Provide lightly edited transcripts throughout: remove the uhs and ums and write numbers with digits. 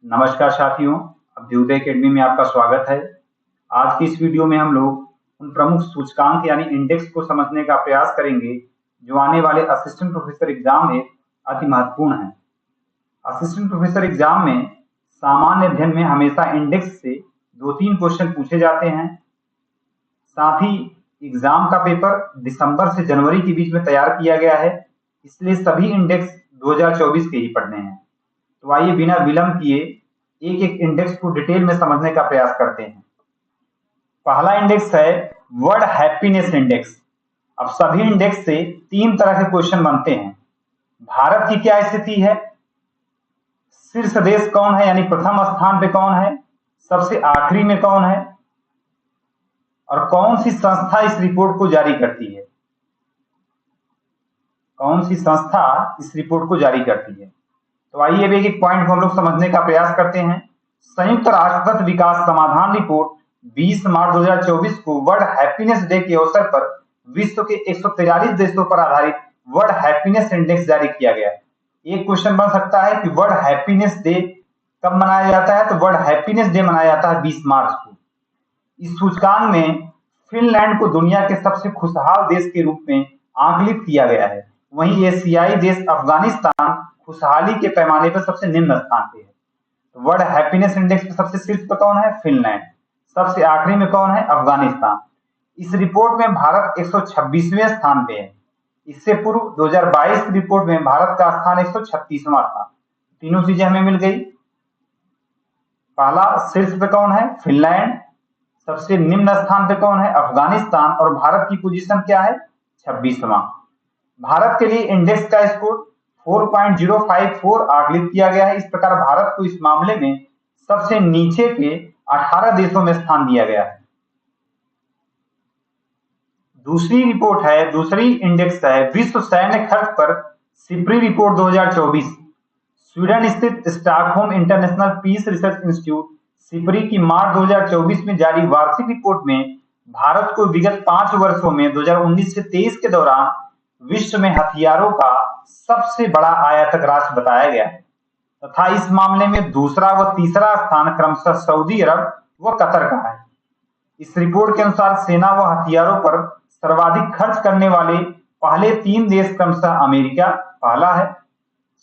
नमस्कार साथियों, अभ्युदय एकेडमी में आपका स्वागत है। आज की इस वीडियो में हम लोग उन प्रमुख सूचकांक यानी इंडेक्स को समझने का प्रयास करेंगे जो आने वाले असिस्टेंट प्रोफेसर एग्जाम में अति महत्वपूर्ण है। असिस्टेंट प्रोफेसर एग्जाम में सामान्य अध्ययन में हमेशा इंडेक्स से 2-3 क्वेश्चन पूछे जाते हैं। साथ ही एग्जाम का पेपर दिसंबर से जनवरी के बीच में तैयार किया गया है, इसलिए सभी इंडेक्स 2024 के ही पढ़ने हैं। तो आइए बिना विलंब किए एक एक इंडेक्स को डिटेल में समझने का प्रयास करते हैं। पहला इंडेक्स है वर्ल्ड हैप्पीनेस इंडेक्स। अब सभी इंडेक्स से 3 तरह के क्वेश्चन बनते हैं। भारत की क्या स्थिति है, शीर्ष देश कौन है यानी प्रथम स्थान पे कौन है, सबसे आखिरी में कौन है और कौन सी संस्था इस रिपोर्ट को जारी करती है। कौन सी संस्था इस रिपोर्ट को जारी करती है। तो आइए अब एक एक पॉइंट को हम लोग समझने का प्रयास करते हैं। संयुक्त राष्ट्र विकास समाधान रिपोर्ट 20 मार्च 2024 को वर्ल्ड हैप्पीनेस डे के अवसर पर विश्व के 143 देशों पर आधारित वर्ल्ड हैप्पीनेस इंडेक्स जारी किया गया है। एक क्वेश्चन बन सकता है कि वर्ल्ड हैप्पीनेस डे कब मनाया जाता है, तो वर्ल्ड हैप्पीनेस डे मनाया जाता है 20 मार्च को। इस सूचकांक में फिनलैंड को दुनिया के सबसे खुशहाल देश के रूप में आंकलित किया गया है। वहीं एशियाई देश अफगानिस्तान खुशहाली के पैमाने पर सबसे निम्न स्थान पे है। तो वर्ल्ड हैप्पीनेस इंडेक्स में सबसे शीर्ष पर कौन है, फिनलैंड। सबसे आखिरी में कौन है, अफगानिस्तान। इस रिपोर्ट में भारत 126वें स्थान पे है। इससे पूर्व 2022 रिपोर्ट में भारत का स्थान 136वां था। तीनों चीजें हमें मिल गई। पहला शीर्ष पे कौन है, फिनलैंड। सबसे निम्न स्थान पे कौन है, अफगानिस्तान। और भारत की पोजीशन क्या है, 26वां। भारत के लिए इंडेक्स का स्कोर 4.054 आकलित किया गया है। इस प्रकार भारत को इस मामले में सबसे नीचे के 18 देशों में स्थान दिया गया है। दूसरी इंडेक्स है विश्व सैन्य खर्च पर सिप्री रिपोर्ट 2024। स्वीडन स्थित Stockholm international peace research institute SIPRI की मार्च 2024 में जारी वार्षिक रिपोर्ट में भारत को विगत 5 वर्षों में 2019 से 23 के दौरान विश्व में हथियारों का सबसे बड़ा आयातक राष्ट्र बताया गया है तथा इस मामले में दूसरा व तीसरा स्थान क्रमशः सऊदी अरब व कतर का है। इस रिपोर्ट के अनुसार सेना व हथियारों पर सर्वाधिक खर्च करने वाले पहले 3 देश क्रमशः अमेरिका पहला है,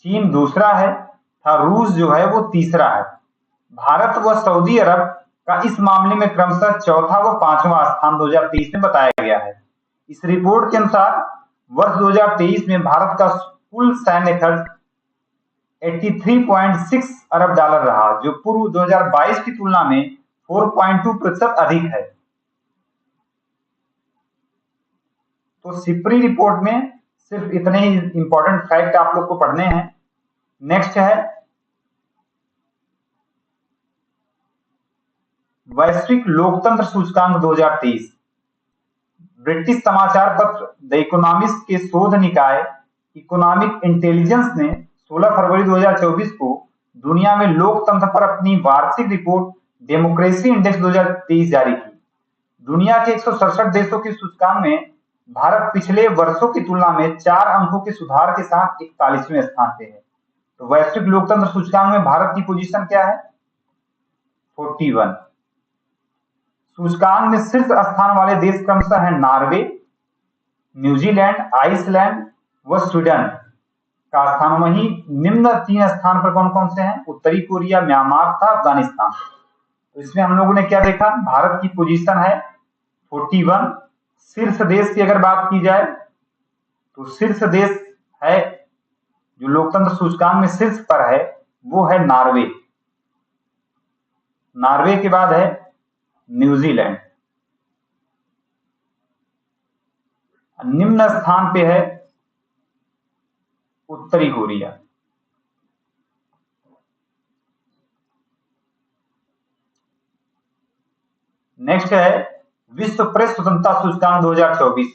चीन दूसरा है तथा रूस जो है वो तीसरा है। भारत व सऊदी अरब का इस मामले में क्रमशः चौथा व 5वां स्थान 2023 में बताया गया है। इस रिपोर्ट के अनुसार वर्ष 2023 में भारत का कुल सैन्य खर्च 83.6 अरब डॉलर रहा, जो पूर्व 2022 की तुलना में 4.2% अधिक है। तो सिप्री रिपोर्ट में सिर्फ इतने ही इंपॉर्टेंट फैक्ट आप लोग को पढ़ने हैं। नेक्स्ट है वैश्विक लोकतंत्र सूचकांक 2023। ब्रिटिश समाचार पत्र द इकोनॉमिस्ट के शोध निकाय इकोनॉमिक इंटेलिजेंस ने 16 फरवरी 2024 को दुनिया में लोकतंत्र पर अपनी वार्षिक रिपोर्ट डेमोक्रेसी इंडेक्स 2023 जारी की। दुनिया के 167 देशों के सूचकांक में भारत पिछले वर्षों की तुलना में 4 अंकों के सुधार के साथ 41वें स्थान पे है। तो वैश्विक लोकतंत्र सूचकांक में भारत की पोजीशन क्या है, 41। सूचकांक में शीर्ष स्थान वाले देश क्रमशः है नॉर्वे, न्यूजीलैंड, आइसलैंड व स्वीडन का स्थान। वहीं निम्न 3 स्थान पर कौन कौन से हैं, उत्तरी कोरिया, म्यांमार तथा अफगानिस्तान। तो इसमें हम लोगों ने क्या देखा, भारत की पोजीशन है 41। शीर्ष देश की अगर बात की जाए तो शीर्ष देश है जो लोकतंत्र सूचकांक में शीर्ष पर है वो है नॉर्वे। नॉर्वे के बाद है न्यूजीलैंड। निम्न स्थान पे है उत्तरी कोरिया। नेक्स्ट है विश्व प्रेस स्वतंत्रता सूचकांक 2024।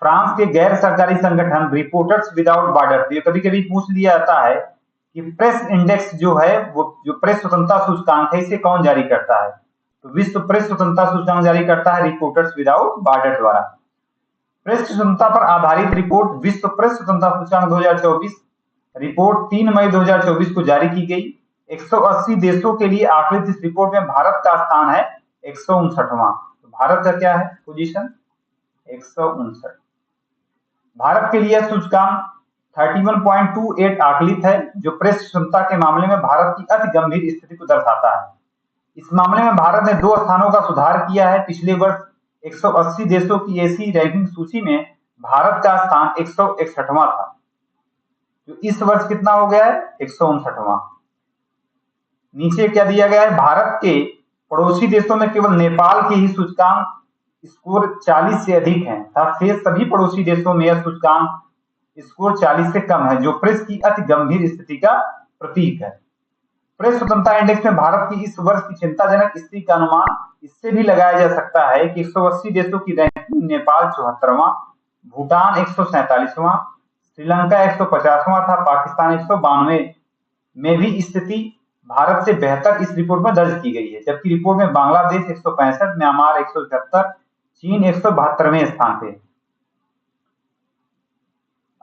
फ्रांस के गैर सरकारी संगठन रिपोर्टर्स विदाउट बॉर्डर, तो ये कभी कभी पूछ लिया जाता है कि प्रेस इंडेक्स जो है वो जो प्रेस स्वतंत्रता सूचकांक है इसे कौन जारी करता है, तो विश्व प्रेस स्वतंत्रता सूचकांक जारी करता है रिपोर्टर्स विदाउट बॉर्डर द्वारा। प्रेस स्वतंत्रता पर आधारित रिपोर्ट विश्व प्रेस स्वतंत्रता सूचकांक 2024 रिपोर्ट 3 मई 2024 को जारी की गई। 180 देशों के लिए आकलित इस रिपोर्ट में भारत का स्थान है 159वां। तो भारत का क्या है पोजीशन 159। भारत के लिए सूचकांक 31.28 आकलित है, जो प्रेस क्षमता के मामले में भारत की अति गंभीर स्थिति को दर्शाता है। इस मामले में भारत ने 2 स्थानों का सुधार किया है। पिछले वर्ष 180 देशों की ऐसी रैंकिंग सूची में भारत का स्थान 161वां था, जो इस वर्ष कितना हो गया है 159वां। नीचे क्या दिया गया है, भारत के पड़ोसी देशों में केवल नेपाल के ही सूचकांक स्कोर 40 से अधिक है, तथा सभी पड़ोसी देशों में यह सूचकांक स्कोर 40 से कम है, जो प्रेस की अति गंभीर स्थिति का प्रतीक है। प्रेस स्वतंत्रता इंडेक्स में भारत की इस वर्ष की चिंताजनक स्थिति का अनुमान इससे भी लगाया जा सकता है कि 180 देशों की रैंकिंग में नेपाल 74वां, भूटान 147वां, श्रीलंका 150वां था, पाकिस्तान 192 में भी स्थिति भारत से बेहतर इस रिपोर्ट में दर्ज की गई है, जबकि रिपोर्ट में बांग्लादेश 165, म्यांमार 177, चीन 172वें स्थान पे।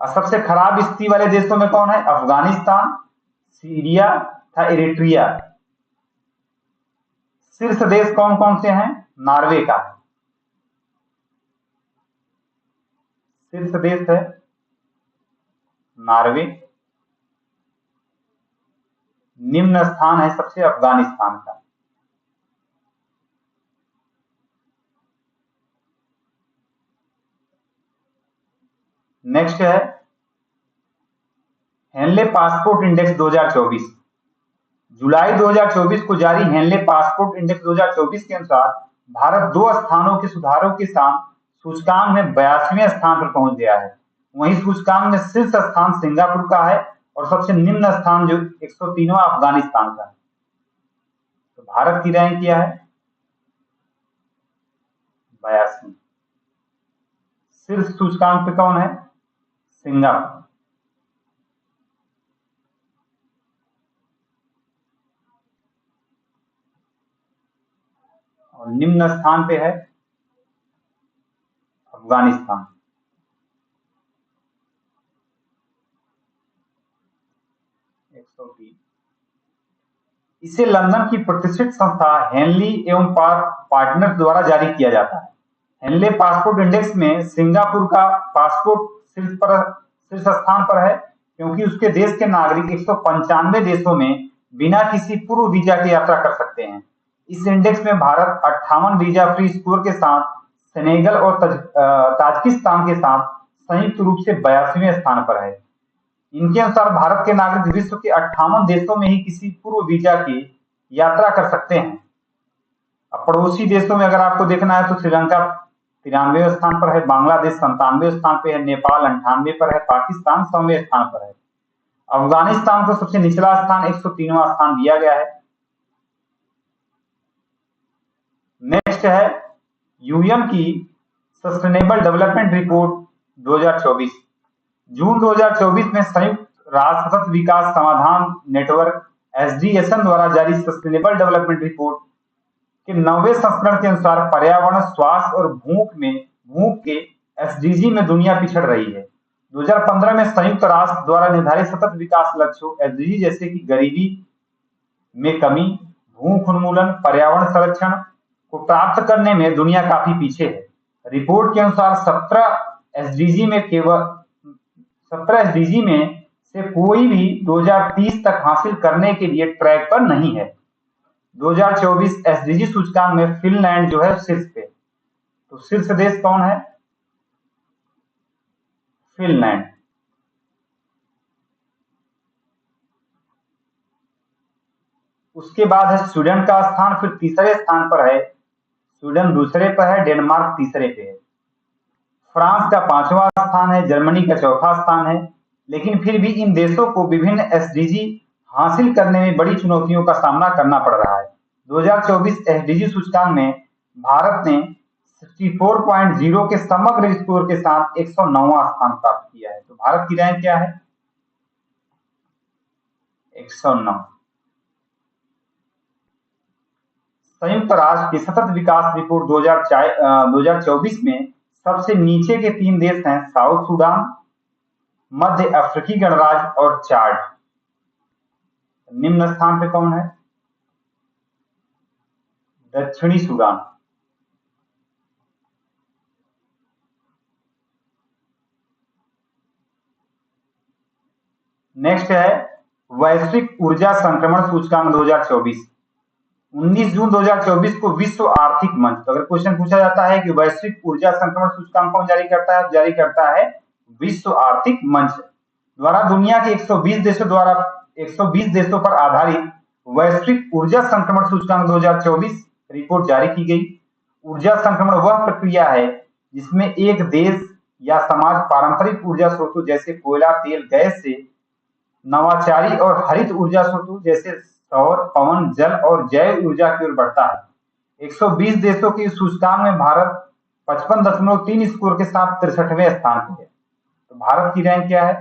सबसे खराब स्थिति वाले देशों में कौन है, अफगानिस्तान, सीरिया था, इरिट्रिया। शीर्ष देश कौन कौन से हैं, नॉर्वे का शीर्ष देश है नॉर्वे। निम्न स्थान है सबसे अफगानिस्तान का। नेक्स्ट है हेनले पासपोर्ट इंडेक्स 2024। जुलाई 2024 को जारी हेनले पासपोर्ट इंडेक्स 2024 के अनुसार भारत 2 स्थानों के सुधारों के साथ सूचकांक में 82वें स्थान पर पहुंच गया है। वहीं सूचकांक में शीर्ष स्थान सिंगापुर का है और सबसे निम्न स्थान जो 103वां अफगानिस्तान का है। तो भारत की रैंक क्या है 82। शीर्ष सूचकांक पे कौन है, सिंगापुर। और निम्न स्थान पे है अफगानिस्तान। इसे लंदन की प्रतिष्ठित संस्था हेनली एवं पार्टनर्स द्वारा जारी किया जाता है। हेनले पासपोर्ट इंडेक्स में सिंगापुर का पासपोर्ट शीर्ष स्थान पर है, क्योंकि उसके देश के नागरिक 195 देशों में बिना किसी पूर्व वीजा के यात्रा कर सकते हैं। इस इंडेक्स में भारत 58 वीजा फ्री स्कोर के साथ सेनेगल और ताजिकिस्तान के साथ संयुक्त रूप से 82वें स्थान पर है। इनके अनुसार भारत के नागरिक विश्व के 58 देशों में ही किसी पूर्व वीजा की यात्रा कर सकते हैं। अब पड़ोसी देशों में अगर आपको देखना है तो श्रीलंका 93वें स्थान पर है, बांग्लादेश 97वें स्थान पर है, नेपाल 98 पर है, पाकिस्तान 100वें स्थान पर है। अफगानिस्तान को सबसे निचला स्थान 103वां स्थान दिया गया है। नेक्स्ट है यूएन की सस्टेनेबल डेवलपमेंट रिपोर्ट 2024। जून 2024 में संयुक्त राष्ट्र सतत विकास समाधान नेटवर्क SDSN द्वारा जारी सस्टेनेबल डेवलपमेंट रिपोर्ट के 9वें संस्करण के अनुसार पर्यावरण, स्वास्थ्य और भूख के SDG में दुनिया पिछड़ रही है। 2015 में संयुक्त राष्ट्र द्वारा निर्धारित सतत विकास लक्ष्यों SDG जैसे कि गरीबी में कमी, भूख उन्मूलन, पर्यावरण संरक्षण को प्राप्त करने में दुनिया काफी पीछे है। रिपोर्ट के अनुसार 17 SDG में से कोई भी 2030 तक हासिल करने के लिए ट्रैक पर नहीं है। 2024 SDG सूचकांक में फिनलैंड जो है शीर्ष पे। तो शीर्ष देश कौन है, फिनलैंड। उसके बाद है स्वीडन का स्थान, फिर तीसरे स्थान पर है स्वीडन, दूसरे पर है डेनमार्क, तीसरे पे है। फ्रांस का 5वां स्थान है, जर्मनी का 4था स्थान है। लेकिन फिर भी इन देशों को विभिन्न SDG हासिल करने में बड़ी चुनौतियों का सामना करना पड़ रहा है। 2024 SDG सूचकांक में भारत ने 64.0 के समग्र स्कोर के साथ 109वां स्थान प्राप्त किया है। तो भारत की रैंक क्या है 109। संयुक्त राष्ट्र की सतत विकास रिपोर्ट 2024 में सबसे नीचे के 3 देश हैं साउथ सुडान, मध्य अफ्रीकी गणराज्य और चाड। निम्न स्थान पे कौन है? दक्षिणी सूडान। नेक्स्ट है वैश्विक ऊर्जा संक्रमण सूचकांक 2024। 19 जून 2024 को विश्व आर्थिक मंच, तो अगर क्वेश्चन पूछा जाता है कि वैश्विक ऊर्जा संक्रमण सूचकांक कौन जारी करता है, जारी करता है विश्व आर्थिक मंच द्वारा दुनिया के 120 देशों पर आधारित वैश्विक ऊर्जा संक्रमण सूचकांक 2024 रिपोर्ट जारी की गई। ऊर्जा संक्रमण वह प्रक्रिया है जिसमें एक देश या समाज पारंपरिक ऊर्जा स्रोतों जैसे कोयला, तेल, गैस से नवाचारी और हरित ऊर्जा स्रोतों जैसे सौर, पवन, जल और जैव ऊर्जा की ओर बढ़ता है। 120 देशों की सूचकांक में भारत 55.3 स्कोर के साथ 63वें स्थान पर है। तो भारत की रैंक क्या है?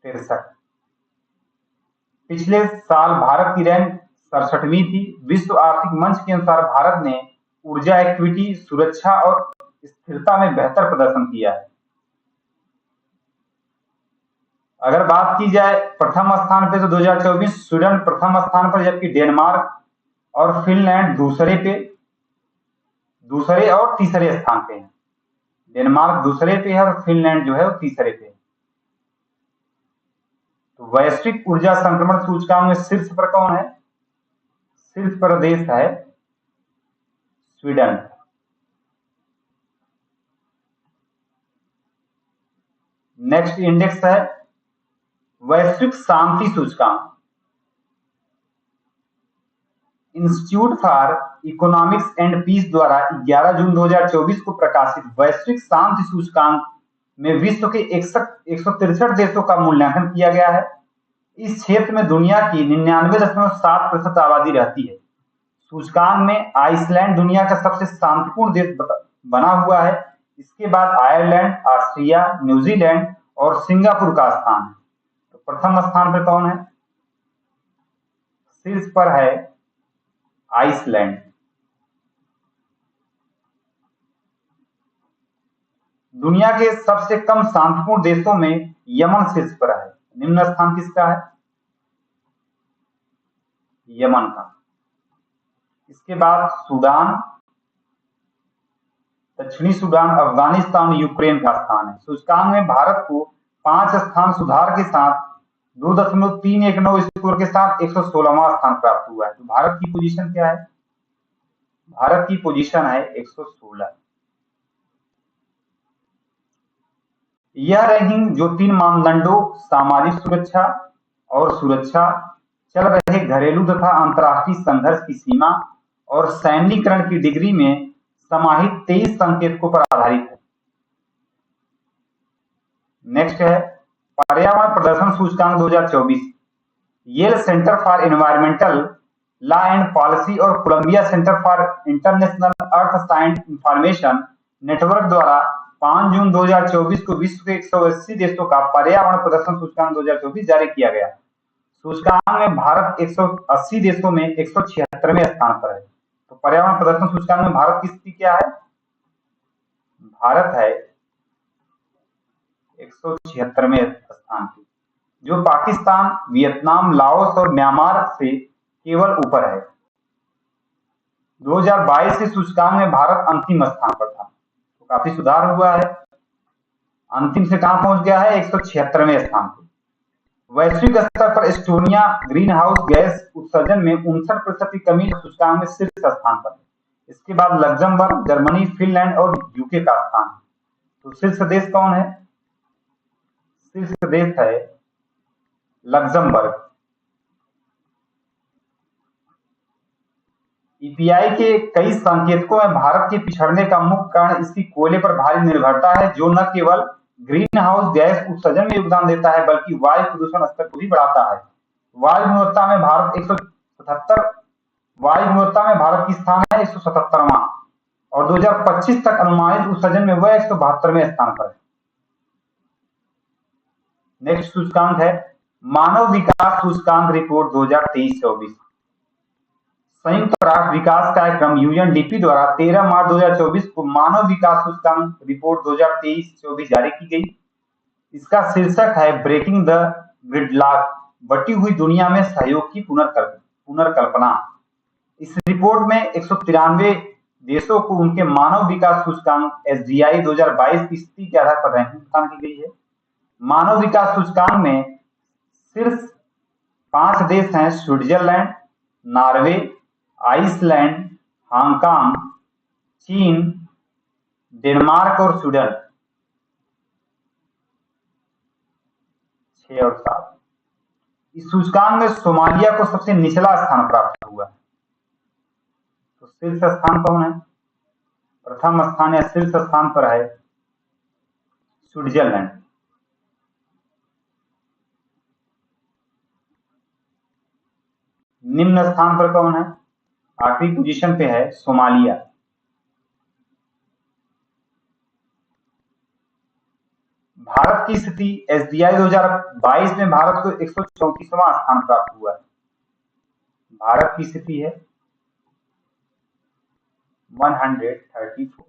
63। पिछले साल भारत की रैंक 67वीं थी। विश्व आर्थिक मंच के अनुसार भारत ने ऊर्जा इक्विटी, सुरक्षा और स्थिरता में बेहतर प्रदर्शन किया है। अगर बात की जाए प्रथम स्थान पे, तो 2024 स्वीडन प्रथम स्थान पर, जबकि डेनमार्क और फिनलैंड दूसरे और तीसरे स्थान पे है। डेनमार्क दूसरे पे है और फिनलैंड जो है वो तीसरे पे है। तो वैश्विक ऊर्जा संक्रमण सूचकांक में शीर्ष पर कौन है? शीर्ष पर देश है स्वीडन। नेक्स्ट इंडेक्स है वैश्विक शांति सूचकांक। Institute for economics and peace द्वारा 11 जून 2024 को प्रकाशित वैश्विक शांति सूचकांक में विश्व के 163 देशों का मूल्यांकन किया गया है। इस क्षेत्र में दुनिया की 99.7% आबादी रहती है। सूचकांक में आइसलैंड दुनिया का सबसे शांतिपूर्ण देश बना हुआ है। इसके बाद आयरलैंड, ऑस्ट्रिया, न्यूजीलैंड और सिंगापुर का स्थान है। तो प्रथम स्थान पर कौन है? शीर्ष पर है आइसलैंड। दुनिया के सबसे कम शांतिपूर्ण देशों में यमन शीर्ष पर है। निम्न स्थान किसका है? यमन का। इसके बाद सूडान, दक्षिणी सूडान, अफगानिस्तान, यूक्रेन का स्थान है। सूचकांक में भारत को 5 स्थान सुधार के साथ 2.319 स्कोर के साथ 116वां स्थान प्राप्त हुआ है। तो भारत की पोजीशन क्या है? भारत की पोजीशन है 116। यह रैंकिंग जो 3 मानदंडों सामाजिक सुरक्षा और सुरक्षा, चल रहे घरेलू तथा अंतर्राष्ट्रीय संघर्ष की सीमा और सैन्यीकरण की डिग्री में समाहित 23 संकेतकों पर आधारित है। नेक्स्ट है पर्यावरण प्रदर्शन सूचकांक 2024। Yale centre for environmental law and policy और Columbia centre for international earth science information network द्वारा 5 जून 2024 को विश्व के 180 देशों का पर्यावरण प्रदर्शन सूचकांक 2024 जारी किया गया। सूचकांक में भारत 180 देशों में 176वें स्थान पर है। तो पर्यावरण प्रदर्शन सूचकांक में भारत की स्थिति क्या है? भारत है 176वें स्थान पर, जो पाकिस्तान, वियतनाम, लाओस और म्यांमार से केवल ऊपर है। 2022 के सूचकांक में भारत अंतिम स्थान पर था, तो काफी सुधार हुआ है। अंतिम से कहां पहुंच गया है? 176वें स्थान पर। वैश्विक स्तर पर एस्टोनिया ग्रीन हाउस गैस उत्सर्जन में 59% की कमी सूचकांक में शीर्ष स्थान पर है। इसके बाद लग्जमबर्ग, जर्मनी, फिनलैंड और यूके का स्थान है। तो शीर्ष देश कौन है? शीर्ष देश है लग्जमबर्ग। ईपीआई के कई संकेतकों में भारत के पिछड़ने का मुख्य कारण इसकी कोयले पर भारी निर्भरता है, जो न केवल ग्रीन हाउस गैस उत्सर्जन में योगदान देता है बल्कि वायु प्रदूषण स्तर को भी बढ़ाता है। वायु गुणवत्ता में भारत 177 वायु गुणवत्ता में भारत की स्थान है 177वां और 2025 तक अनुमानित उत्सर्जन में वह 172वें स्थान पर है। नेक्स्ट सूचकांक है मानव विकास सूचकांक रिपोर्ट 2023-24। संयुक्त राष्ट्र विकास कार्यक्रम यूएनडीपी द्वारा 13 मार्च 2024 को मानव विकास सूचकांक रिपोर्ट 2023-24 जारी की गई। इसका शीर्षक है ब्रेकिंग द बटी हुई दुनिया में सहयोग की पुनर्कल्पना। इस रिपोर्ट में 193 देशों को उनके मानव विकास सूचकांक SDI 2022 की स्थिति के आधार पर रैंकिंग प्रदान की गई है। मानव विकास सूचकांक में शीर्ष 5 देश हैं: स्विट्जरलैंड, नॉर्वे, आइसलैंड, हांगकांग, चीन, डेनमार्क और स्वीडन। 6 और 7। इस सूचकांक में सोमालिया को सबसे निचला स्थान प्राप्त हुआ। तो शीर्ष स्थान कौन है? प्रथम स्थान या शीर्ष स्थान पर है स्विट्जरलैंड। निम्न स्थान पर कौन है? आखिरी पोजीशन पे है सोमालिया। भारत की स्थिति SDI 2022 में भारत को 134वां स्थान प्राप्त हुआ है। भारत की स्थिति है 134।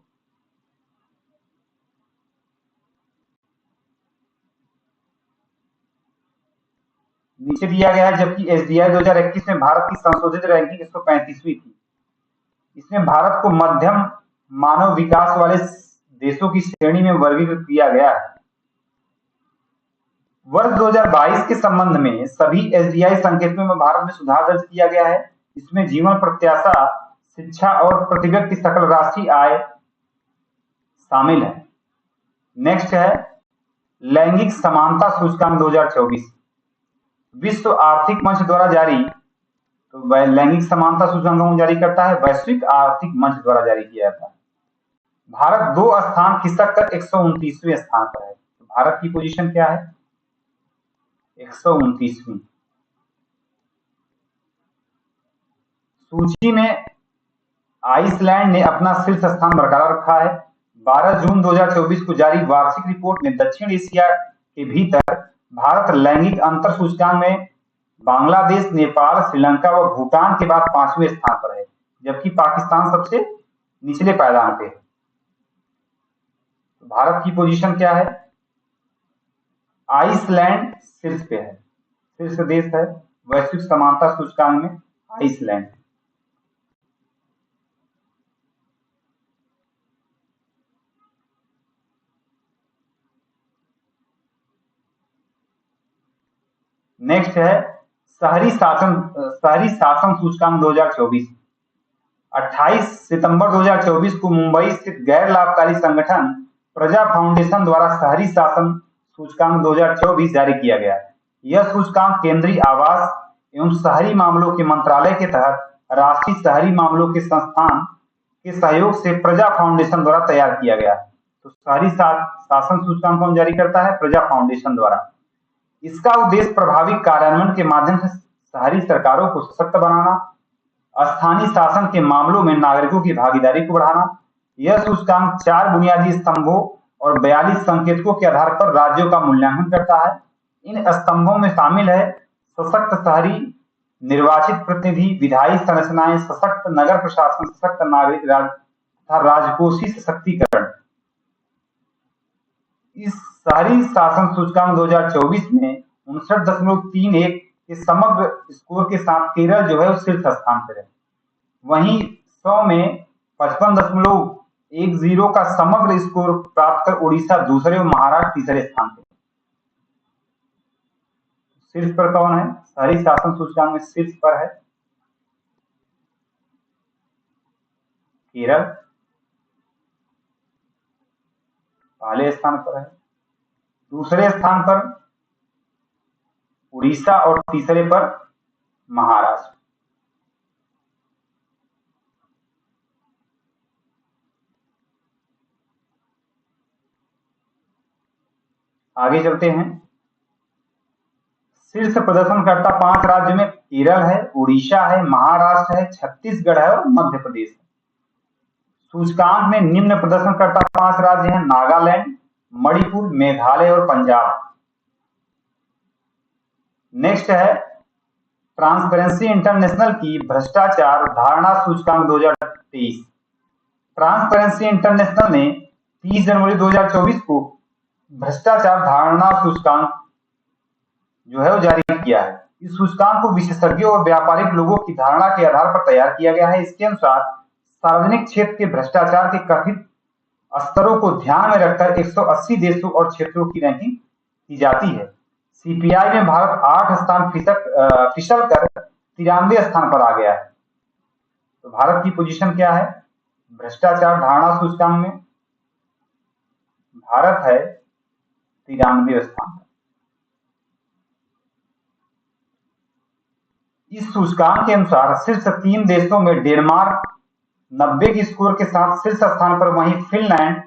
नीचे दिया गया है, जबकि SDI 2021 में भारत की संशोधित रैंकिंग 135वीं थी। इसमें भारत को मध्यम मानव विकास वाले देशों की श्रेणी में वर्गीकृत किया गया है। वर्ष 2022 के संबंध में सभी SDI संकेतकों में भारत में सुधार दर्ज किया गया है। इसमें जीवन प्रत्याशा, शिक्षा और प्रति व्यक्ति सकल राष्ट्रीय आय शामिल है। नेक्स्ट है लैंगिक समानता सूचकांक 2024। विश्व आर्थिक मंच द्वारा जारी, तो लैंगिक समानता सूचकांक जारी करता है, वैश्विक आर्थिक मंच द्वारा जारी किया जाता है। भारत 2 स्थान खिसक कर 129वें स्थान पर है। तो भारत की पोजीशन क्या है? 129वीं। सूची में आइसलैंड ने अपना शीर्ष स्थान बरकरार रखा है। 12 जून 2024 को जारी वार्षिक रिपोर्ट में दक्षिण एशिया के भीतर भारत लैंगिक अंतर सूचकांक में बांग्लादेश, नेपाल, श्रीलंका व भूटान के बाद 5वें स्थान पर है, जबकि पाकिस्तान सबसे निचले पायदान पे है। तो भारत की पोजीशन क्या है? आइसलैंड शीर्ष पे है, शीर्ष देश है वैश्विक समानता सूचकांक में आइसलैंड। नेक्स्ट है शहरी शासन सूचकांक 2024। 28 सितंबर 2024 को मुंबई स्थित गैर लाभकारी संगठन प्रजा फाउंडेशन द्वारा शहरी शासन सूचकांक 2024 जारी किया गया। यह सूचकांक केंद्रीय आवास एवं शहरी मामलों के मंत्रालय के तहत राष्ट्रीय शहरी मामलों के संस्थान के सहयोग से प्रजा फाउंडेशन द्वारा तैयार किया गया। तो शहरी शासन सूचकांक कौन जारी करता है? प्रजा फाउंडेशन द्वारा। इसका उद्देश्य प्रभावी कार्यान्वयन के माध्यम से शहरी सरकारों को सशक्त बनाना, स्थानीय शासन के मामलों में नागरिकों की भागीदारी को बढ़ाना। यह सूचकांक 4 बुनियादी स्तंभों और 42 संकेतकों के आधार पर राज्यों का मूल्यांकन करता है। इन स्तंभों में शामिल है सशक्त शहरी, निर्वाचित प्रतिनिधि, विधायी संरचनाएं, सशक्त नगर प्रशासन, सशक्त नागरिक तथा राजकोषीय सशक्तिकरण। इस शहरी शासन सूचकांक 2024 में 59.31 के समग्र स्कोर के साथ केरल जो है वो शीर्ष स्थान पर है। वहीं 100 में 55.10 का समग्र स्कोर प्राप्त कर उड़ीसा दूसरे और महाराष्ट्र तीसरे स्थान पर। शीर्ष पर कौन है? शहरी शासन सूचकांक में शीर्ष पर है केरल, पहले स्थान पर है। दूसरे स्थान पर उड़ीसा और तीसरे पर महाराष्ट्र। आगे चलते हैं। शीर्ष प्रदर्शनकर्ता 5 राज्य में केरल है, उड़ीसा है, महाराष्ट्र है, छत्तीसगढ़ है और मध्य प्रदेश है। सूचकांक में निम्न प्रदर्शनकर्ता 5 राज्य हैं: नागालैंड, मणिपुर, मेघालय और पंजाब। नेक्स्ट है ट्रांसपेरेंसी इंटरनेशनल की भ्रष्टाचार धारणा सूचकांक 2023। ट्रांसपेरेंसी इंटरनेशनल ने 30 जनवरी 2024 को भ्रष्टाचार धारणा सूचकांक जो है वो जारी किया है। इस सूचकांक को विशेषज्ञों और व्यापारिक लोगों की धारणा के आधार पर तैयार किया गया है। इसके अनुसार सार्वजनिक क्षेत्र के भ्रष्टाचार के कथित स्तरों को ध्यान में रखकर 180 देशों और क्षेत्रों की रैंकिंग की जाती है। सीपीआई में भारत 8 स्थान फिसल कर 93 स्थान पर आ गया है। तो भारत की पोजीशन क्या है भ्रष्टाचार धारणा सूचकांक में? भारत है 93 स्थान। इस सूचकांक के अनुसार शीर्ष 3 देशों में डेनमार्क 90 की स्कोर के साथ शीर्ष स्थान पर, वहीं फिनलैंड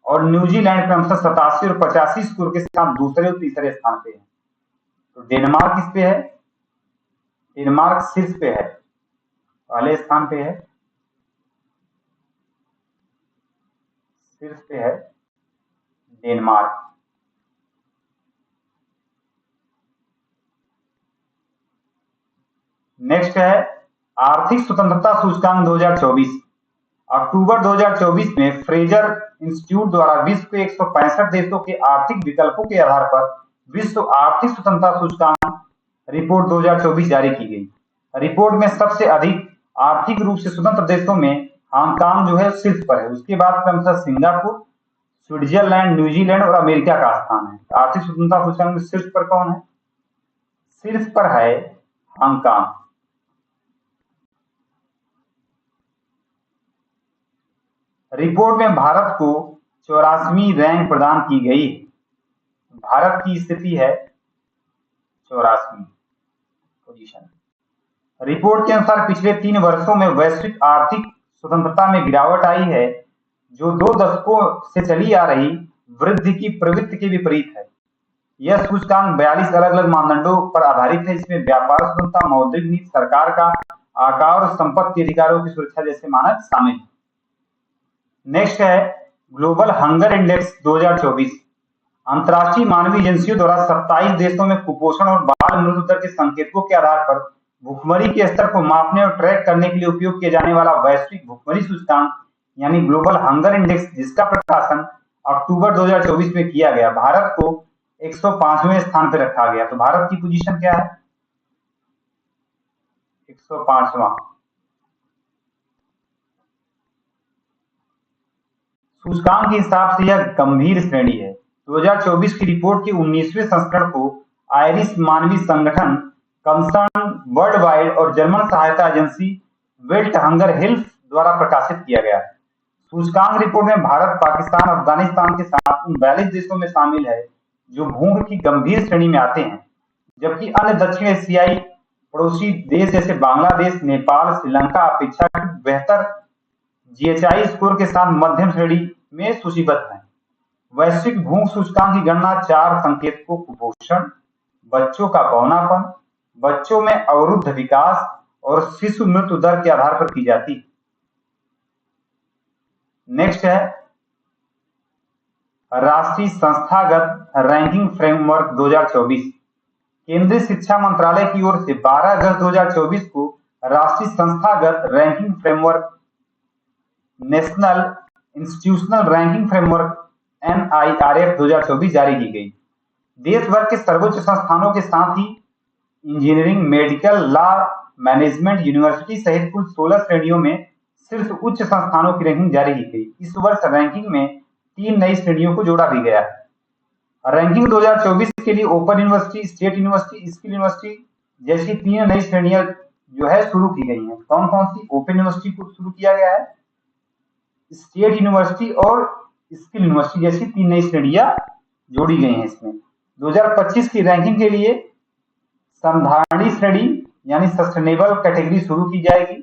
और न्यूजीलैंड क्रमशः 87 और 85 स्कोर के साथ दूसरे और तीसरे स्थान पे है। तो डेनमार्क किस पे है? डेनमार्क शीर्ष पे है, पहले स्थान पे है, शीर्ष पे है डेनमार्क। नेक्स्ट है आर्थिक स्वतंत्रता सूचकांक 2024। अक्टूबर 2024 में फ्रेजर इंस्टीट्यूट द्वारा विश्व के 165 देशों के आर्थिक विकल्पों के आधार पर विश्व आर्थिक स्वतंत्रता सूचकांक रिपोर्ट 2024 जारी की गई। रिपोर्ट में सबसे अधिक आर्थिक रूप से स्वतंत्र देशों में हांगकांग जो है शीर्ष पर है। उसके बाद क्रमशः सिंगापुर, स्विट्जरलैंड, न्यूजीलैंड और अमेरिका का स्थान है। आर्थिक स्वतंत्रता सूचकांक में शीर्ष पर कौन है? शीर्ष पर है हांगकांग। रिपोर्ट में भारत को 84वीं रैंक प्रदान की गई। भारत की स्थिति है 84वीं पोजीशन। रिपोर्ट के अनुसार पिछले 3 वर्षों में वैश्विक आर्थिक स्वतंत्रता में गिरावट आई है, जो 2 दशकों से चली आ रही वृद्धि की प्रवृत्ति के विपरीत है। यह सूचकांक 42 अलग अलग मानदंडों पर आधारित है। इसमें व्यापार स्वतंत्रता, मौद्रिक नीति, सरकार का आकार और संपत्ति अधिकारों की सुरक्षा जैसे मानक शामिल हैं। नेक्स्ट है ग्लोबल हंगर इंडेक्स 2024। अंतर्राष्ट्रीय मानवीय एजेंसियों द्वारा 27 देशों में कुपोषण और बाल मृत्यु दर के संकेतकों के आधार पर भुखमरी के स्तर को मापने और ट्रैक करने के लिए उपयोग किए जाने वाला वैश्विक भुखमरी सूचकांक यानी ग्लोबल हंगर इंडेक्स, जिसका प्रकाशन अक्टूबर 2024 में किया गया, भारत को 105वें स्थान पर रखा गया। तो भारत की पोजीशन क्या है? 105वां। सूचकांक के हिसाब से यह गंभीर श्रेणी है। 2024 की रिपोर्ट के 19वें संस्करण को आयरिश मानवीय संगठन, कंसर्न वर्ल्ड वाइड और जर्मन सहायता एजेंसी वेल्ट हंगर हेल्थ द्वारा प्रकाशित किया गया है। सूचकांक रिपोर्ट में भारत, पाकिस्तान, अफगानिस्तान के साथ उन 42 देशों में शामिल है जो भूख की गंभीर श्रेणी में आते हैं, जबकि अन्य दक्षिण एशियाई पड़ोसी देश जैसे बांग्लादेश, नेपाल, श्रीलंका अपेक्षाकृत बेहतर जीएचआई स्कोर के साथ मध्यम श्रेणी में सूचीबद्ध हैं। वैश्विक भूख सूचकांक की गणना 4 संकेतकों कुपोषण, बच्चों का बौनापन, बच्चों में अवरुद्ध विकास और शिशु मृत्यु दर के आधार पर की जाती है। नेक्स्ट है राष्ट्रीय संस्थागत रैंकिंग फ्रेमवर्क 2024। केंद्रीय शिक्षा मंत्रालय की ओर से 12 अगस्त 2024 को राष्ट्रीय संस्थागत ranking framework, national institutional ranking framework NIRF 2024 जारी की गई। देश भर के सर्वोच्च संस्थानों के साथ ही engineering, medical, law, management, university सहित कुल 16 श्रेणियों में शीर्ष उच्च संस्थानों की रैंकिंग जारी की गई। इस वर्ष रैंकिंग में 3 नई श्रेणियों को जोड़ा भी गया है। रैंकिंग 2024 के लिए open university, state university, skill university जैसी 3 नई श्रेणियां जो है शुरू की गई हैं। कौन कौन सी? ओपन यूनिवर्सिटी को शुरू किया गया है, स्टेट यूनिवर्सिटी और स्किल यूनिवर्सिटी जैसी 3 नई श्रेणियां जोड़ी गई हैं इसमें। 2025 की रैंकिंग के लिए संधारणी श्रेणी यानी सस्टेनेबल कैटेगरी शुरू की जाएगी।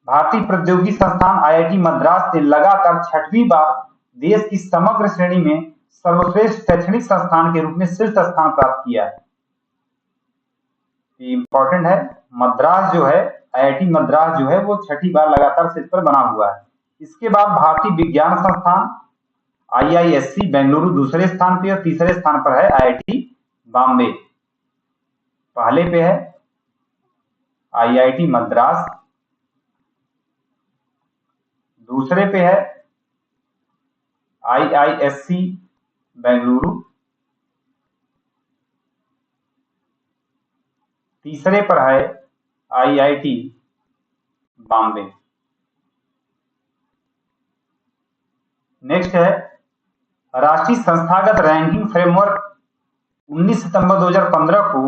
भारतीय प्रौद्योगिकी संस्थान IIT मद्रास ने लगातार 6वीं बार देश की समग्र श्रेणी में सर्वश्रेष्ठ शैक्षणिक संस्थान के रूप में शीर्ष स्थान प्राप्त किया है। इंपॉर्टेंट है, मद्रास जो है, IIT मद्रास जो है वो 6ठी बार लगातार शीर्ष पर बना हुआ है। इसके बाद भारतीय विज्ञान संस्थान IISc बेंगलुरु दूसरे स्थान पे और तीसरे स्थान पर है IIT बॉम्बे। पहले पे है IIT मद्रास, दूसरे पे है IISc बेंगलुरु तीसरे पर है IIT बॉम्बे। नेक्स्ट है राष्ट्रीय संस्थागत रैंकिंग फ्रेमवर्क 19 सितंबर 2015 को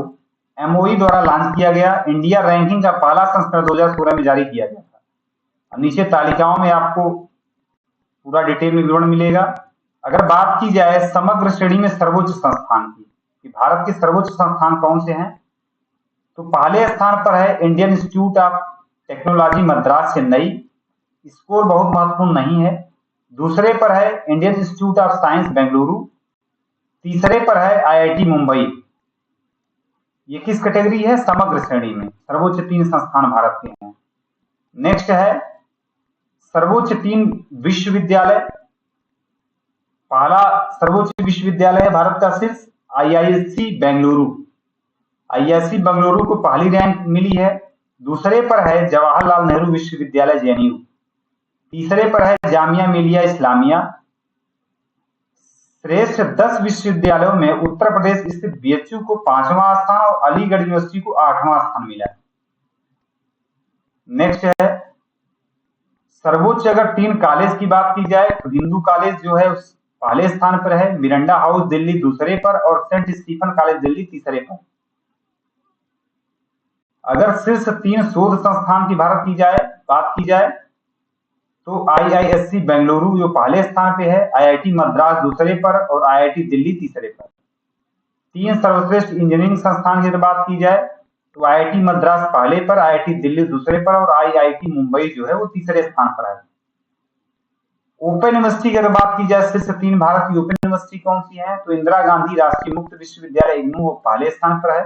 MOE द्वारा लॉन्च किया गया। इंडिया रैंकिंग का पहला संस्करण 2016 में जारी किया गया था। अब नीचे तालिकाओं में आपको पूरा डिटेल में विवरण मिलेगा। अगर बात की जाए समग्र श्रेणी में सर्वोच्च संस्थान की, कि भारत के सर्वोच्च संस्थान कौन से हैं, तो पहले स्थान पर है Indian institute of technology Madras Chennai, score बहुत महत्वपूर्ण नहीं है। दूसरे पर है Indian institute of science Bengaluru, तीसरे पर है IIT मुंबई। ये किस कैटेगरी है? समग्र श्रेणी में सर्वोच्च 3 संस्थान भारत के हैं। नेक्स्ट है सर्वोच्च 3 विश्वविद्यालय। पहला सर्वोच्च विश्वविद्यालय है भारत का शीर्ष IISc बेंगलुरु। IISc बेंगलुरु को पहली रैंक मिली है। दूसरे पर है जवाहरलाल नेहरू विश्वविद्यालय JNU, तीसरे पर है जामिया मिलिया इस्लामिया। श्रेष्ठ 10 विश्वविद्यालयों में उत्तर प्रदेश स्थित BHU को 5वां स्थान और अलीगढ़ यूनिवर्सिटी को 8वां स्थान मिला। नेक्स्ट है सर्वोच्च अगर 3 कॉलेज की बात की जाए तो हिंदू कॉलेज जो है उस पहले स्थान पर है, मिरांडा हाउस दिल्ली दूसरे पर और सेंट स्टीफन कॉलेज दिल्ली तीसरे पर। अगर शीर्ष 3 शोध संस्थान की बात की जाए तो IISc बेंगलुरु जो पहले स्थान पे है, IIT मद्रास दूसरे पर और IIT दिल्ली तीसरे पर। 3 सर्वश्रेष्ठ इंजीनियरिंग संस्थान की बात की जाए तो IIT मद्रास पहले पर, IIT दिल्ली दूसरे पर और IIT मुंबई जो है वो तीसरे स्थान पर है। ओपन यूनिवर्सिटी की अगर बात की जाए शीर्ष 3 भारत की ओपन यूनिवर्सिटी कौन सी है, तो इंदिरा गांधी राष्ट्रीय मुक्त विश्वविद्यालय IGNOU पहले स्थान पर है,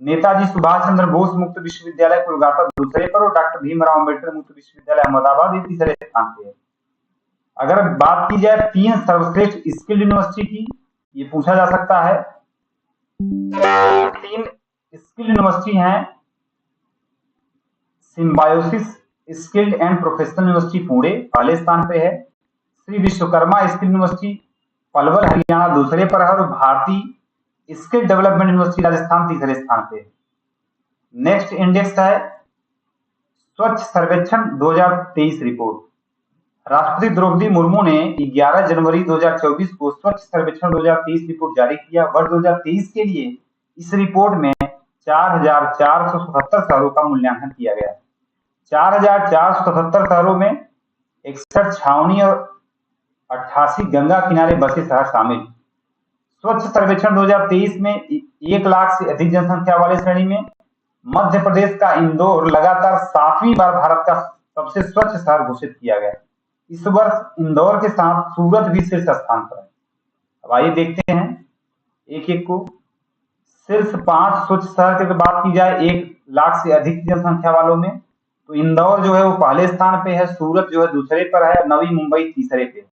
नेताजी सुभाष चंद्र बोस मुक्त विश्वविद्यालय कोलकाता दूसरे पर और डॉक्टर भीमराव अम्बेडकर मुक्त विश्वविद्यालय अहमदाबाद ये तीसरे स्थान पे है। अगर बात की जाए 3 सर्वश्रेष्ठ स्किल्ड यूनिवर्सिटी की, ये पूछा जा सकता है। 3 स्किल्ड यूनिवर्सिटी हैं, symbiosis skilled and professional university Pune पहले स्थान पे है, श्री विश्वकर्मा स्किल्ड यूनिवर्सिटी पलवल हरियाणा दूसरे पर है और भारतीय स्किल डेवलपमेंट यूनिवर्सिटी राजस्थान तीसरे स्थान पे। नेक्स्ट इंडेक्स है स्वच्छ सर्वेक्षण 2023 रिपोर्ट। राष्ट्रपति द्रौपदी मुर्मू ने 11 जनवरी 2024 को स्वच्छ सर्वेक्षण 2023 रिपोर्ट जारी किया। वर्ष 2023 के लिए इस रिपोर्ट में 4,477 शहरों का मूल्यांकन किया गया। 4,477 शहरों में 61 छावनी और 88 गंगा किनारे बसे शहर शामिल। स्वच्छ सर्वेक्षण 2023 में 1 लाख से अधिक जनसंख्या वाले श्रेणी में मध्य प्रदेश का इंदौर लगातार 7वीं बार भारत का सबसे स्वच्छ शहर घोषित किया गया। इस वर्ष इंदौर के साथ सूरत भी शीर्ष स्थान पर है। अब आइए देखते हैं एक एक को। शीर्ष 5 स्वच्छ शहर की बात की जाए 1 लाख से अधिक जनसंख्या वालों में, तो इंदौर जो है वो पहले स्थान पे है, सूरत जो है दूसरे पर है, नवी मुंबई तीसरे पे,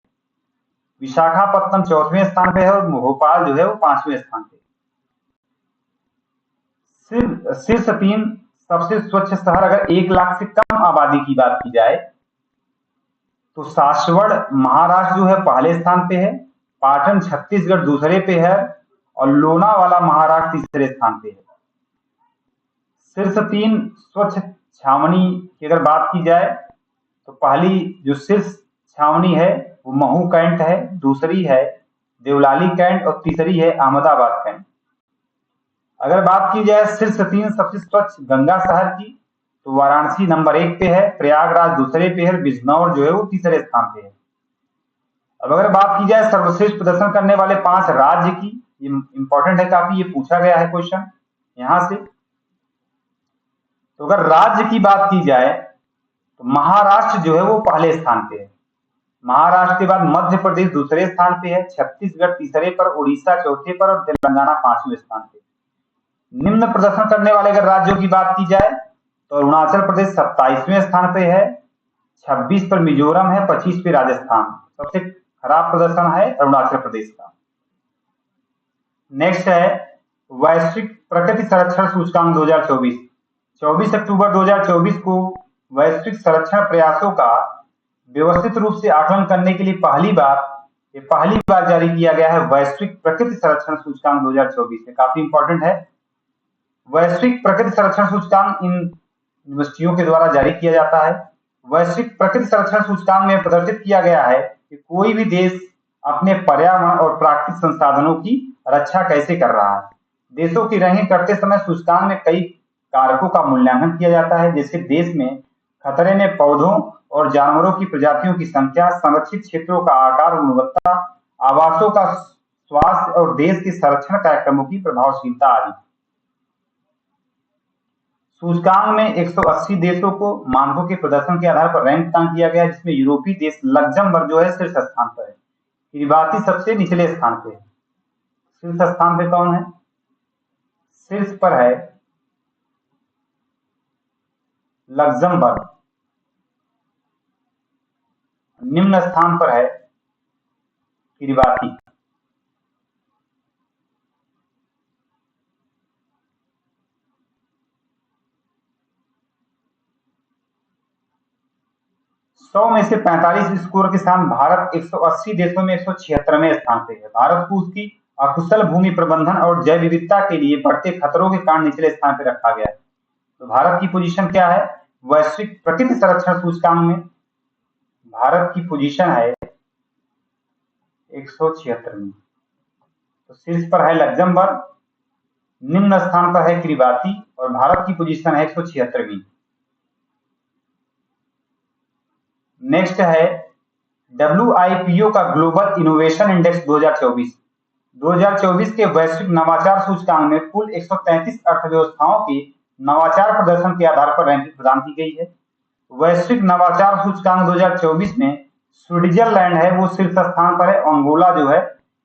विशाखापत्तनम 4वें स्थान पे है और भोपाल जो है वो 5वें स्थान पे। शीर्ष 3 सबसे स्वच्छ शहर अगर 1 लाख से कम आबादी की बात की जाए तो सासवड़ महाराष्ट्र जो है पहले स्थान पे है, पाटन छत्तीसगढ़ दूसरे पे है और लोनावाला महाराष्ट्र तीसरे स्थान पे है। शीर्ष 3 स्वच्छ छावनी की अगर बात की जाए तो पहली जो शीर्ष छावनी है वो महू कैंट है, दूसरी है देवलाली कैंट और तीसरी है अहमदाबाद कैंट। अगर बात की जाए शीर्ष 3 सबसे स्वच्छ गंगा शहर की तो वाराणसी नंबर 1 पे है, प्रयागराज दूसरे पे है, बिजनौर जो है वो तीसरे स्थान पे है। अब अगर बात की जाए सर्वश्रेष्ठ प्रदर्शन करने वाले 5 राज्य की, ये इंपॉर्टेंट है काफी, ये पूछा गया है क्वेश्चन यहां से। तो अगर राज्य की बात की जाए तो महाराष्ट्र जो है वो पहले स्थान पे है, महाराष्ट्र के बाद मध्य प्रदेश दूसरे स्थान पे है, छत्तीसगढ़ तीसरे पर, उड़ीसा चौथे पर और तेलंगाना 5वें स्थान पे। निम्न प्रदर्शन करने वाले अगर राज्यों की बात की जाए तो अरुणाचल प्रदेश 27वें स्थान पे है, 26 पर मिजोरम है, 25 पे राजस्थान। सबसे खराब प्रदर्शन है अरुणाचल प्रदेश का। नेक्स्ट है वैश्विक प्रकृति संरक्षण सूचकांक 2024। 24 अक्टूबर 2024 को वैश्विक संरक्षण प्रयासों का व्यवस्थित रूप से आकलन करने के लिए पहली बार जारी किया गया है वैश्विक प्रकृति संरक्षण सूचकांक 2024 है। काफी इंपॉर्टेंट है। वैश्विक प्रकृति संरक्षण सूचकांक इन यूनिवर्सिटियों के द्वारा जारी किया जाता है। वैश्विक प्रकृति संरक्षण सूचकांक में प्रदर्शित किया गया है कि कोई भी देश अपने पर्यावरण और प्राकृतिक संसाधनों की रक्षा कैसे कर रहा है। देशों की रैंकिंग करते समय सूचकांक में कई कारकों का मूल्यांकन किया जाता है, जैसे देश में खतरे में पौधों और जानवरों की प्रजातियों की संख्या, संरक्षित क्षेत्रों का आकार और गुणवत्ता, आवासों का स्वास्थ्य और देश के संरक्षण कार्यक्रमों की प्रभावशीलता आदि। सूचकांक में 180 देशों को मानकों के प्रदर्शन के आधार पर रैंक किया गया, जिसमें यूरोपीय देश लग्जमबर्ग जो है शीर्ष स्थान पर है, किरिबाती सबसे निचले स्थान पे है। शीर्ष स्थान पे कौन है? शीर्ष पर है लग्जमबर्ग, निम्न स्थान पर है किरिबाती। सौ में से 45 स्कोर के साथ भारत 180 देशों में 176वें स्थान पे है। भारत को उसकी अकुशल भूमि प्रबंधन और जैव विविधता के लिए बढ़ते खतरों के कारण निचले स्थान पर रखा गया है। तो भारत की पोजीशन क्या है? वैश्विक प्रकृति संरक्षण सूचकांक में भारत की पोजीशन है 176वीं। तो शीर्ष पर है लग्जमबर्ग, निम्न स्थान पर है किरिबाती और भारत की पोजीशन है 176वीं। नेक्स्ट है WIPO का ग्लोबल इनोवेशन इंडेक्स 2024। 2024 के वैश्विक नवाचार सूचकांक में कुल 133 अर्थव्यवस्थाओं के नवाचार प्रदर्शन के आधार पर रैंकिंग प्रदान की गई है। वैश्विक नवाचार सूचकांक 2024 में स्विट्जरलैंड है वो शीर्ष स्थान पर है, अंगोला जो है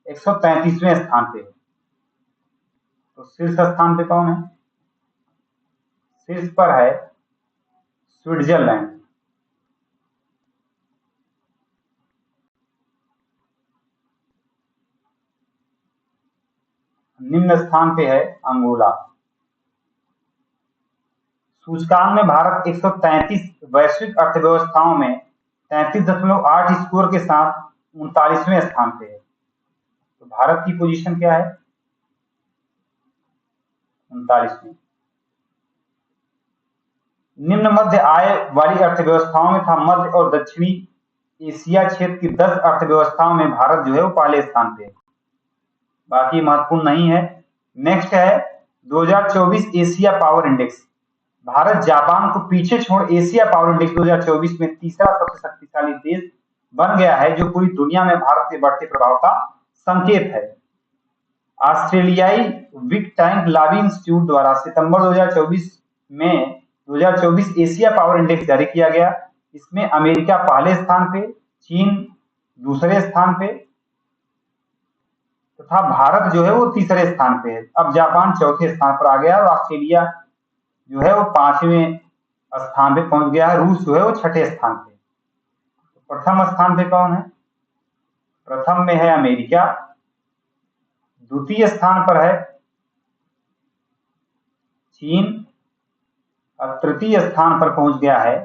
133वें स्थान पे है। तो शीर्ष स्थान पे कौन है? शीर्ष पर है स्विट्जरलैंड। निम्न स्थान पे है अंगोला। सूचकांक में भारत 133 वैश्विक अर्थव्यवस्थाओं में 33.8 स्कोर के साथ 39वें स्थान पे है। तो भारत की पोजीशन क्या है? 39वें। निम्न मध्य आय वाली अर्थव्यवस्थाओं में था मध्य और दक्षिणी एशिया क्षेत्र की 10 अर्थव्यवस्थाओं में भारत जो है वो पहले स्थान पे है, बाकी महत्वपूर्ण नहीं है। नेक्स्ट है 2024 Asia power index. Bharat Japan को पीछे छोड़ एशिया पावर इंडेक्स 2024 में तीसरा सबसे शक्तिशाली देश बन गया है, जो पूरी दुनिया में भारत के बढ़ते प्रभाव का संकेत है। ऑस्ट्रेलियाई विक टैंक लावी इंस्टीट्यूट द्वारा सितंबर 2024 एशिया पावर इंडेक्स जारी किया गया। इसमें अमेरिका पहले स्थान पे, चीन दूसरे स्थान पे तथा भारत जो है वो तीसरे स्थान पे है। अब जापान चौथे स्थान पर आ गया और ऑस्ट्रेलिया जो है वो 5वें स्थान पे पहुंच गया है। रूस जो है वो 6ठे स्थान पे। तो प्रथम स्थान पे कौन है? प्रथम में है अमेरिका, द्वितीय स्थान पर है चीन और तृतीय स्थान पर पहुंच गया है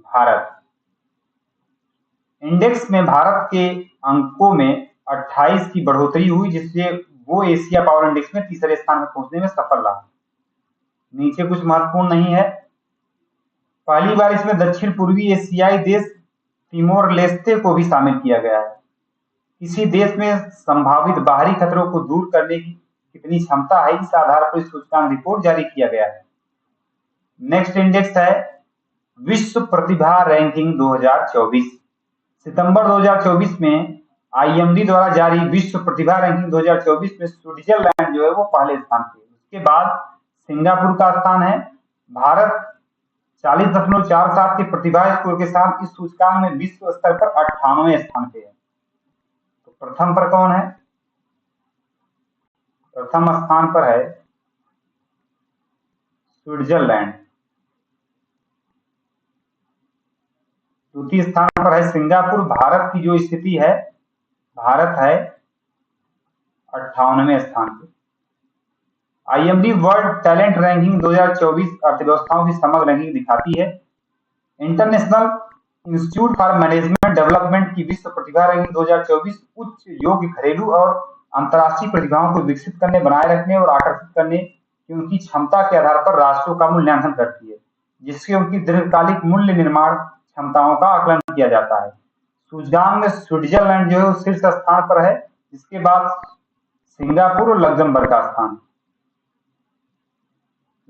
भारत। इंडेक्स में भारत के अंकों में 28 की बढ़ोतरी हुई, जिससे वो एशिया पावर इंडेक्स में तीसरे स्थान पर पहुंचने में सफल रहा। नीचे कुछ महत्वपूर्ण नहीं है। पहली बार इसमें दक्षिण पूर्वी एशियाई देश तिमोर लेस्ते को भी शामिल किया गया है। किसी देश में संभावित बाहरी खतरों को दूर करने की कितनी क्षमता है, इस आधार पर सूचकांक रिपोर्ट जारी किया गया है। नेक्स्ट इंडेक्स है विश्व प्रतिभा रैंकिंग 2024। सितंबर 2024 में IMD द्वारा जारी विश्व प्रतिभा रैंकिंग 2024 में स्विट्जरलैंड जो है वो पहले स्थान पे। उसके बाद सिंगापुर का स्थान है। भारत 40.47 के प्रतिभा स्कोर के साथ इस सूचकांक में विश्व स्तर पर 98वें स्थान पे है। तो प्रथम पर कौन है? प्रथम स्थान पर है स्विट्जरलैंड। द्वितीय स्थान पर है सिंगापुर। भारत की जो स्थिति है, भारत है 58वें स्थान पे। IMD वर्ल्ड टैलेंट रैंकिंग 2024 अर्थव्यवस्थाओं की समग्र रैंकिंग दिखाती है। International institute for management development की विश्व प्रतिभा रैंकिंग 2024 उच्च योग्य घरेलू और अंतर्राष्ट्रीय प्रतिभाओं को विकसित करने, बनाए रखने और आकर्षित करने की उनकी क्षमता के आधार पर राष्ट्रों का मूल्यांकन करती है, जिससे उनकी दीर्घकालिक मूल्य निर्माण क्षमताओं का आकलन किया जाता है। सूचकांक में स्विट्जरलैंड जो है वो शीर्ष स्थान पर है, इसके बाद सिंगापुर और लग्जमबर्ग का स्थान।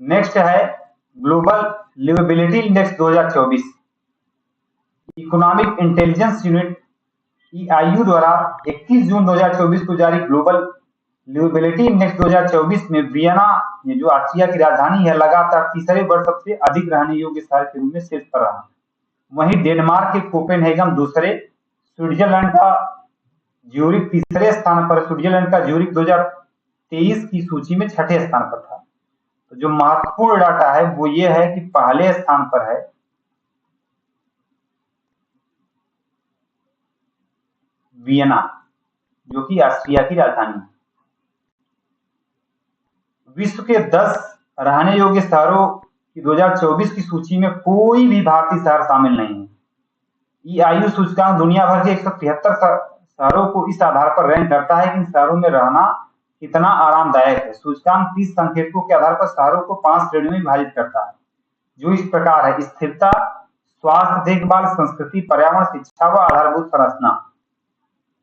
नेक्स्ट है global liveability index 2024। Economic intelligence unit EIU द्वारा 21 जून 2024 को जारी ग्लोबल लिवेबिलिटी इंडेक्स 2024 में वियना, ये जो ऑस्ट्रिया की राजधानी है, लगातार तीसरे वर्ष सबसे अधिक रहने योग्य शहर के रूप में शीर्ष पर रहा। वहीं डेनमार्क के कोपेनहेगन दूसरे, स्विट्जरलैंड का ज्यूरिख तीसरे स्थान पर, स्विट्जरलैंड का ज्यूरिख 2023 की सूची में छठे स्थान पर था। तो जो महत्वपूर्ण डाटा है वो ये है कि पहले स्थान पर है वियना, जो कि ऑस्ट्रिया की राजधानी है। विश्व के 10 रहने योग्य शहरों की 2024 की सूची में कोई भी भारतीय शहर शामिल नहीं है। EIU सूचकांक दुनिया भर के 173 शहरों को इस आधार पर रैंक करता है कि इन शहरों में रहना कितना आरामदायक है। सूचकांक 30 संकेतकों के आधार पर शहरों को 5 श्रेणियों में विभाजित करता है, जो इस प्रकार है: स्थिरता, स्वास्थ्य देखभाल, संस्कृति, पर्यावरण, शिक्षा व आधारभूत संरचना।